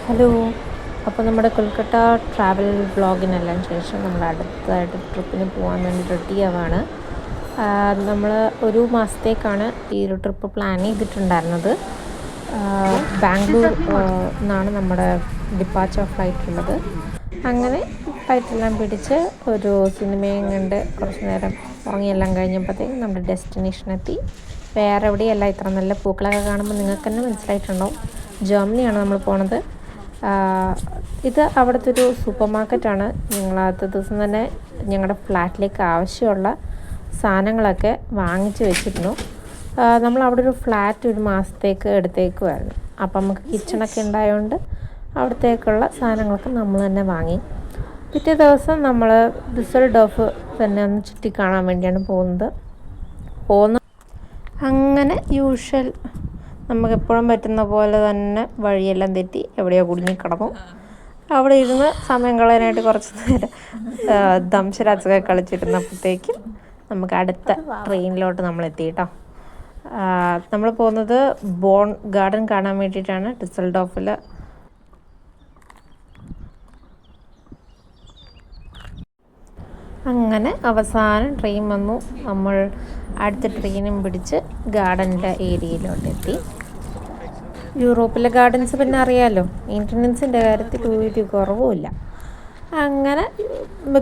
Hello. അപ്പോൾ നമ്മുടെ Kolkata travel വ്ളോഗിനെല്ലാം ശേഷം നമ്മൾ അടുത്തതായിട്ട് ട്രിപ്പിന് പോകാൻ വേണ്ടി റെഡി ആവാണ്. നമ്മൾ ഒരു മാസത്തേക്കാണ് ഈ ഒരു ട്രിപ്പ് പ്ലാൻ ചെയ്തിട്ടുണ്ടായിരുന്നത്. ബാംഗ്ലൂർ എന്നാണ് നമ്മുടെ ഡിപ്പാച്ചർ ഫ്ലൈറ്റ് ഉള്ളത്. അങ്ങനെ ഫ്ലൈറ്റെല്ലാം പിടിച്ച് ഒരു സിനിമയും കണ്ട് കുറച്ച് നേരം ഉറങ്ങിയെല്ലാം കഴിഞ്ഞപ്പോഴത്തേക്കും നമ്മുടെ ഡെസ്റ്റിനേഷനെത്തി. വേറെ എവിടെയല്ല, ഇത്ര നല്ല പൂക്കളൊക്കെ കാണുമ്പോൾ നിങ്ങൾക്ക് തന്നെ മനസ്സിലായിട്ടുണ്ടാവും ജർമ്മനിയാണ് നമ്മൾ പോണത്. ഇത് അവിടുത്തെ ഒരു സൂപ്പർ മാർക്കറ്റാണ്. ഞങ്ങൾ ആദ്യത്തെ ദിവസം തന്നെ ഞങ്ങളുടെ ഫ്ലാറ്റിലേക്ക് ആവശ്യമുള്ള സാധനങ്ങളൊക്കെ വാങ്ങിച്ച് വെച്ചിരുന്നു. നമ്മൾ അവിടെ ഒരു ഫ്ലാറ്റ് ഒരു മാസത്തേക്ക് എടുത്തേക്കുമായിരുന്നു. അപ്പം നമുക്ക് കിച്ചണൊക്കെ ഉണ്ടായതുകൊണ്ട് അവിടത്തേക്കുള്ള സാധനങ്ങളൊക്കെ നമ്മൾ തന്നെ വാങ്ങി. പിറ്റേ ദിവസം നമ്മൾ ഡുസൽഡോഫ് തന്നെ ഒന്ന് ചുറ്റി കാണാൻ വേണ്ടിയാണ് പോകുന്നത്. അങ്ങനെ യൂഷ്വൽ നമുക്കെപ്പോഴും പറ്റുന്ന പോലെ തന്നെ വഴിയെല്ലാം തെറ്റി എവിടെയോ കുടുങ്ങിക്കിടന്നു. അവിടെ ഇരുന്ന് സമയം കളയാനായിട്ട് കുറച്ച് നേരം ദംശരാജൊക്കെ കളിച്ചിരുന്നപ്പോഴത്തേക്കും നമുക്ക് അടുത്ത ട്രെയിനിലോട്ട് നമ്മൾ എത്തി കേട്ടോ. നമ്മൾ പോകുന്നത് ബോൺ ഗാർഡൻ കാണാൻ വേണ്ടിയിട്ടാണ് ഡുസൽഡോഫിൽ. അങ്ങനെ അവസാനം ട്രെയിൻ വന്നു. നമ്മൾ അടുത്ത ട്രെയിനും പിടിച്ച് ഗാർഡൻ്റെ ഏരിയയിലോട്ട് എത്തി. യൂറോപ്പിലെ ഗാർഡൻസ് പിന്നെ അറിയാമല്ലോ, മെയിൻ്റനൻസിൻ്റെ കാര്യത്തിൽ ഒരു കുറവുമില്ല. അങ്ങനെ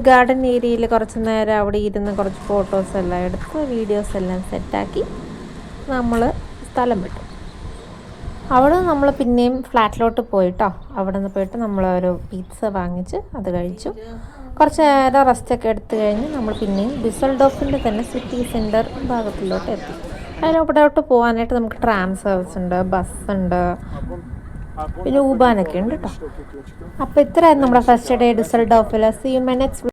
ഗാർഡൻ ഏരിയയിൽ കുറച്ച് നേരം അവിടെ ഇരുന്ന് കുറച്ച് ഫോട്ടോസ് എല്ലാം എടുത്ത് വീഡിയോസ് എല്ലാം സെറ്റാക്കി നമ്മൾ സ്ഥലം വിട്ടു. അവിടെ നമ്മൾ പിന്നെയും ഫ്ലാറ്റിലോട്ട് പോയിട്ടോ. അവിടെ നിന്ന് പോയിട്ട് നമ്മൾ ഒരു പിസ്സ വാങ്ങിച്ച് അത് കഴിച്ചു. കുറച്ച് നേരം റെസ്റ്റൊക്കെ എടുത്തു കഴിഞ്ഞ് നമ്മൾ പിന്നെയും ഡുസൽഡോഫിൻ്റെ തന്നെ സിറ്റി സെൻറ്റർ ഭാഗത്തിലോട്ട് എത്തി. അതിനവിടോട്ട് പോകാനായിട്ട് നമുക്ക് ട്രാം സർവീസ് ഉണ്ട്, ബസ്സുണ്ട്, പിന്നെ ഊബാനൊക്കെ ഉണ്ട് കേട്ടോ. അപ്പോൾ ഇത്രയായിരുന്നു നമ്മുടെ ഫസ്റ്റ് ഡേ ഡുസൽഡോഫിൽ. See you my next